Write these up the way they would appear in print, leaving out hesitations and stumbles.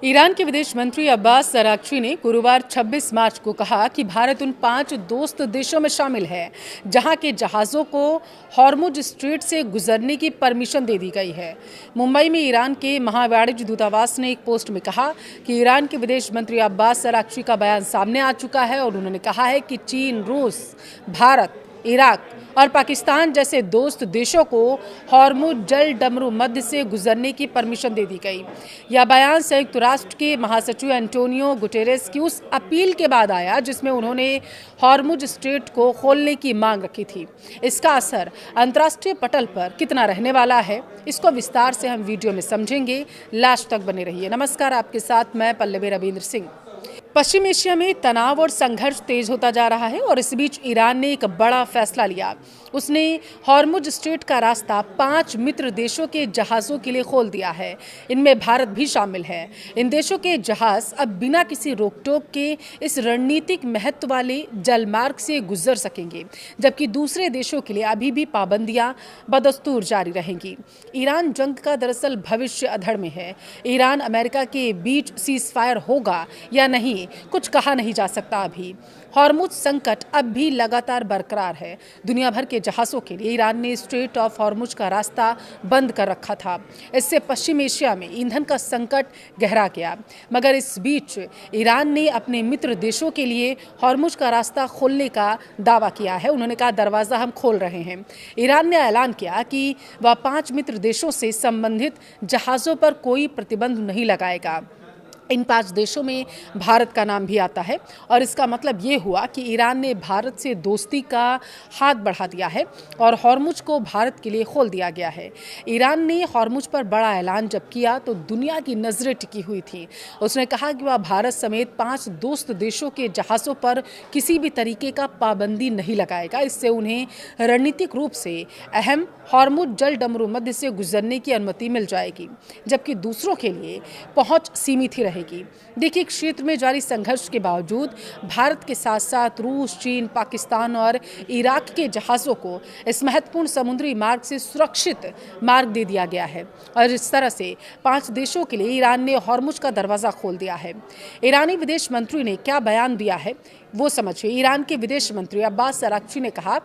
Iran के विदेश मंत्री अब्बास अराक्ची ने गुरुवार 26 मार्च को कहा कि भारत उन 5 दोस्त देशों में शामिल है जहां के जहाज़ों को हॉर्मुज स्ट्रेट से गुजरने की परमिशन दे दी गई है। मुंबई में ईरान के महावाणिज्य दूतावास ने एक पोस्ट में कहा कि ईरान के विदेश मंत्री अब्बास अराक्ची का बयान सामने आ चुका है और उन्होंने कहा है कि चीन, रूस, भारत, इराक और पाकिस्तान जैसे दोस्त देशों को हॉर्मुज जल डमरू मध्य से गुजरने की परमिशन दे दी गई। यह बयान संयुक्त राष्ट्र के महासचिव एंटोनियो गुटेरेस की उस अपील के बाद आया जिसमें उन्होंने हॉर्मुज स्ट्रेट को खोलने की मांग रखी थी। इसका असर अंतर्राष्ट्रीय पटल पर कितना रहने वाला है, इसको विस्तार से हम वीडियो में समझेंगे। लास्ट तक बने रहिए। नमस्कार, आपके साथ मैं पल्लवी रविंद्र सिंह। पश्चिम एशिया में तनाव और संघर्ष तेज होता जा रहा है और इस बीच ईरान ने एक बड़ा फैसला लिया। उसने हॉर्मुज स्ट्रेट का रास्ता 5 मित्र देशों के जहाज़ों के लिए खोल दिया है। इनमें भारत भी शामिल है। इन देशों के जहाज़ अब बिना किसी रोक-टोक के इस रणनीतिक महत्व वाले जलमार्ग से गुजर सकेंगे, जबकि दूसरे देशों के लिए अभी भी पाबंदियां बदस्तूर जारी रहेंगी। ईरान जंग का दरअसल भविष्य अधर में है। ईरान अमेरिका के बीच सीज फायर होगा या नहीं, कुछ कहा नहीं जा सकता। अभी हॉर्मुज संकट अब भी लगातार बरकरार है। दुनिया भर के जहाज़ों के लिए ईरान ने स्ट्रेट ऑफ हॉर्मुज का रास्ता बंद कर रखा था। इससे पश्चिम एशिया में ईंधन का संकट गहरा गया। मगर इस बीच ईरान ने अपने मित्र देशों के लिए हॉर्मुज का रास्ता खोलने का दावा किया है। उन्होंने कहा, दरवाज़ा हम खोल रहे हैं। ईरान ने ऐलान किया कि वह 5 मित्र देशों से संबंधित जहाज़ों पर कोई प्रतिबंध नहीं लगाएगा। इन 5 देशों में भारत का नाम भी आता है और इसका मतलब ये हुआ कि ईरान ने भारत से दोस्ती का हाथ बढ़ा दिया है और हॉर्मुज को भारत के लिए खोल दिया गया है। ईरान ने हॉर्मुज पर बड़ा ऐलान जब किया तो दुनिया की नज़रें टिकी हुई थी। उसने कहा कि वह भारत समेत 5 दोस्त देशों के जहाज़ों पर किसी भी तरीके का पाबंदी नहीं लगाएगा। इससे उन्हें रणनीतिक रूप से अहम हॉर्मुज जल डमरू मध्य से गुजरने की अनुमति मिल जाएगी, जबकि दूसरों के लिए पहुंच सीमित ही रहेगी। देखिए, क्षेत्र में जारी संघर्ष के बावजूद भारत के साथ साथ रूस, चीन, पाकिस्तान और इराक के जहाज़ों को इस महत्वपूर्ण समुद्री मार्ग से सुरक्षित मार्ग दे दिया गया है और इस तरह से 5 देशों के लिए ईरान ने हॉर्मुज का दरवाज़ा खोल दिया है। ईरानी विदेश मंत्री ने क्या बयान दिया है वो समझिए। ईरान के विदेश मंत्री अब्बास अराक्ची ने कहा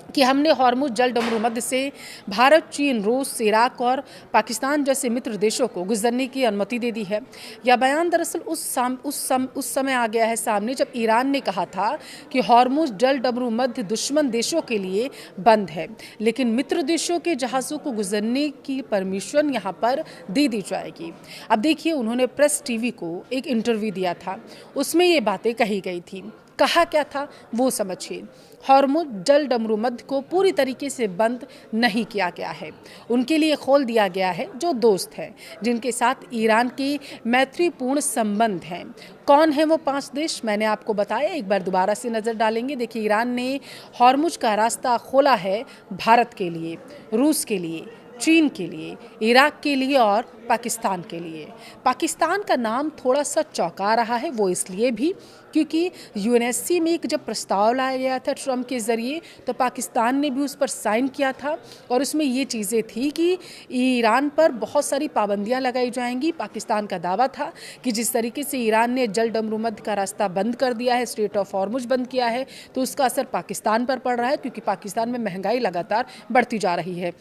कि हमने हॉर्मुज जल डमरू मध्य से भारत, चीन, रूस, इराक और पाकिस्तान जैसे मित्र देशों को गुजरने की अनुमति दे दी है। यह बयान दरअसल उस समय आ गया है सामने जब ईरान ने कहा था कि हॉर्मुज जल डमरू मध्य दुश्मन देशों के लिए बंद है, लेकिन मित्र देशों के जहाज़ों को गुजरने की परमिशन यहाँ पर दे दी जाएगी। अब देखिए, उन्होंने प्रेस टीवी को एक इंटरव्यू दिया था, उसमें ये बातें कही गई थी। कहा क्या था वो समझिए। हॉर्मुज जल डमरू मध्य को पूरी तरीके से बंद नहीं किया गया है। उनके लिए खोल दिया गया है जो दोस्त हैं, जिनके साथ ईरान के मैत्रीपूर्ण संबंध हैं। कौन है वो 5 देश? मैंने आपको बताया, एक बार दोबारा से नज़र डालेंगे। देखिए, ईरान ने हॉर्मुज का रास्ता खोला है भारत के लिए, रूस के लिए, चीन के लिए, इराक के लिए और पाकिस्तान के लिए। पाकिस्तान का नाम थोड़ा सा चौंका रहा है, वो इसलिए भी क्योंकि यूएनएससी में एक जब प्रस्ताव लाया गया था ट्रंप के ज़रिए तो पाकिस्तान ने भी उस पर साइन किया था और उसमें ये चीज़ें थी कि ईरान पर बहुत सारी पाबंदियां लगाई जाएंगी। पाकिस्तान का दावा था कि जिस तरीके से ईरान ने जल डमरू मध्य का रास्ता बंद कर दिया है, स्ट्रेट ऑफ हॉर्मुज बंद किया है, तो उसका असर पाकिस्तान पर पड़ रहा है क्योंकि पाकिस्तान में महंगाई लगातार बढ़ती जा रही है।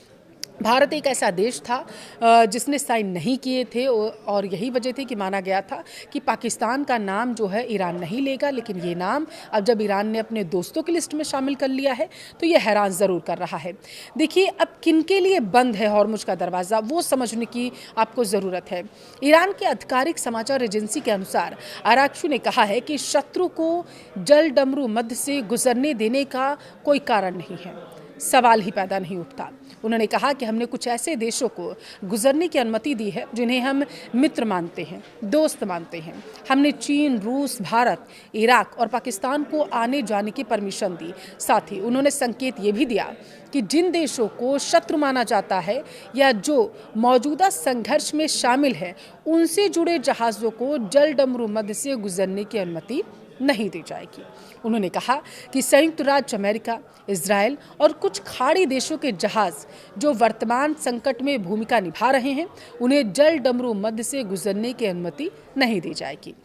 भारत एक ऐसा देश था जिसने साइन नहीं किए थे और यही वजह थी कि माना गया था कि पाकिस्तान का नाम जो है ईरान नहीं लेगा, लेकिन ये नाम अब जब ईरान ने अपने दोस्तों की लिस्ट में शामिल कर लिया है तो ये हैरान ज़रूर कर रहा है। देखिए, अब किनके लिए बंद है हॉर्मुज का दरवाज़ा वो समझने की आपको ज़रूरत है। ईरान के आधिकारिक समाचार एजेंसी के अनुसार अराक्ची ने कहा है कि शत्रु को जल डमरू मध्य से गुजरने देने का कोई कारण नहीं है, सवाल ही पैदा नहीं उठता। उन्होंने कहा कि हमने कुछ ऐसे देशों को गुजरने की अनुमति दी है जिन्हें हम मित्र मानते हैं, दोस्त मानते हैं। हमने चीन, रूस, भारत, इराक और पाकिस्तान को आने जाने की परमिशन दी। साथ ही उन्होंने संकेत ये भी दिया कि जिन देशों को शत्रु माना जाता है या जो मौजूदा संघर्ष में शामिल है, उनसे जुड़े जहाज़ों को जल डमरू मध्य से गुजरने की अनुमति नहीं दी जाएगी। उन्होंने कहा कि संयुक्त राज्य अमेरिका, इजराइल और कुछ खाड़ी देशों के जहाज जो वर्तमान संकट में भूमिका निभा रहे हैं, उन्हें जल डमरू मध्य से गुजरने की अनुमति नहीं दी जाएगी।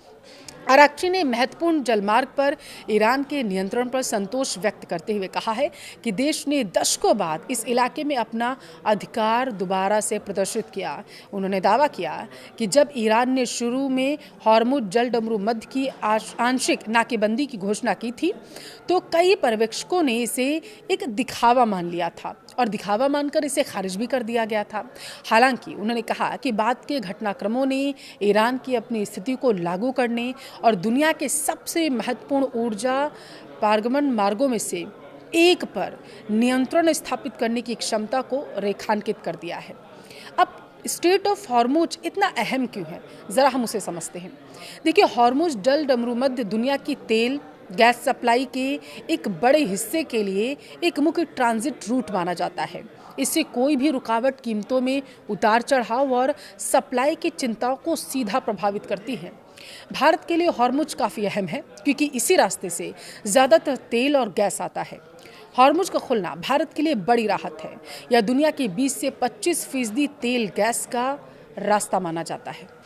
आरक्षी ने महत्वपूर्ण जलमार्ग पर ईरान के नियंत्रण पर संतोष व्यक्त करते हुए कहा है कि देश ने दशकों बाद इस इलाके में अपना अधिकार दोबारा से प्रदर्शित किया। उन्होंने दावा किया कि जब ईरान ने शुरू में हॉर्मुज जल डमरू मध्य की आंशिक नाकेबंदी की घोषणा की थी तो कई पर्यवेक्षकों ने इसे एक दिखावा मान लिया था और दिखावा मानकर इसे खारिज भी कर दिया गया था। हालांकि उन्होंने कहा कि बाद के घटनाक्रमों ने ईरान की अपनी स्थिति को लागू करने और दुनिया के सबसे महत्वपूर्ण ऊर्जा पारगमन मार्गों में से एक पर नियंत्रण स्थापित करने की क्षमता को रेखांकित कर दिया है। अब स्ट्रेट ऑफ हॉर्मुज इतना अहम क्यों है, ज़रा हम उसे समझते हैं। देखिए, हॉर्मुज जल डमरू मध्य दुनिया की तेल गैस सप्लाई के एक बड़े हिस्से के लिए एक मुख्य ट्रांजिट रूट माना जाता है। इससे कोई भी रुकावट कीमतों में उतार चढ़ाव और सप्लाई की चिंताओं को सीधा प्रभावित करती है। भारत के लिए हॉर्मुज काफ़ी अहम है क्योंकि इसी रास्ते से ज़्यादातर तेल और गैस आता है। हॉर्मुज का खुलना भारत के लिए बड़ी राहत है। यह दुनिया के 20 से 25% तेल गैस का रास्ता माना जाता है।